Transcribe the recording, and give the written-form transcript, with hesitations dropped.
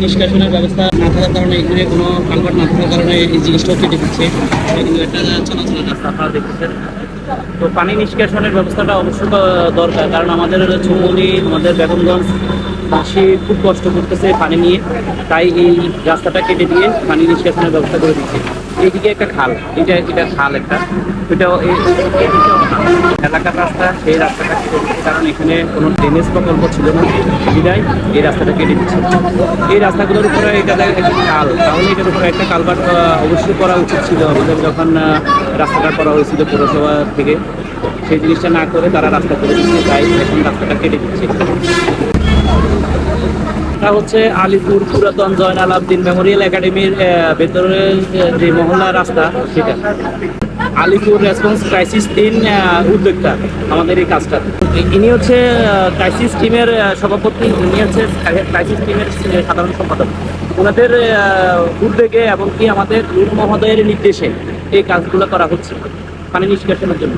নিষ্কাশনের ব্যবস্থা না থাকার কারণে, এখানে কোনো কালভার্ট না থাকার কারণে এই জিনিসটাও কেটে দিচ্ছে। এটা কিন্তু একটা চলাচলের রাস্তা আপনারা দেখতেছেন। তো পানি নিষ্কাশনের ব্যবস্থাটা অবশ্যই দরকার, কারণ আমাদের চৌমনি, আমাদের বেগমগঞ্জ চাষি খুব কষ্ট করতেছে পানি নিয়ে, তাই এই রাস্তাটা কেটে দিয়ে পানি নিষ্কাশনের ব্যবস্থা করে দিচ্ছে। এইদিকে একটা খাল, এটা খাল একটা, এটা এলাকার রাস্তা, সেই রাস্তাটা কেটে দিচ্ছে, কারণ এখানে কোনো ড্রেনেজ প্রকল্প ছিল না, বিদায় এই রাস্তাটা কেটে দিচ্ছে। এই রাস্তাগুলোর উপরে এটা একটা খাল, তাহলে এটার উপরে একটা কালভার্ট অবশ্যই করা উচিত ছিল আমাদের, যখন রাস্তাটা করা হয়েছিল পৌরসভা থেকে। সেই জিনিসটা না করে তারা রাস্তা করে দিচ্ছে, তাই এখন রাস্তাটা কেটে দিচ্ছে। এটা হচ্ছে আলিপুর পুরাতন জয়নাল আবদিন মেমোরিয়াল একাডেমির ভেতরে যে মহল্লা রাস্তা, সেটা আলিপুর রেসপন্স ক্রাইসিস টিম উদ্যোক্তা আমাদের এই কাজটা। ইনি হচ্ছে ক্রাইসিস টিমের সভাপতি, ইনি হচ্ছে ক্রাইসিস টিমের সাধারণ সম্পাদক। ওনাদের উদ্যোগে এবং কি আমাদের নূর মহোদয়ের নির্দেশে এই কাজগুলো করা হচ্ছে পানি নিষ্কাশনের জন্য।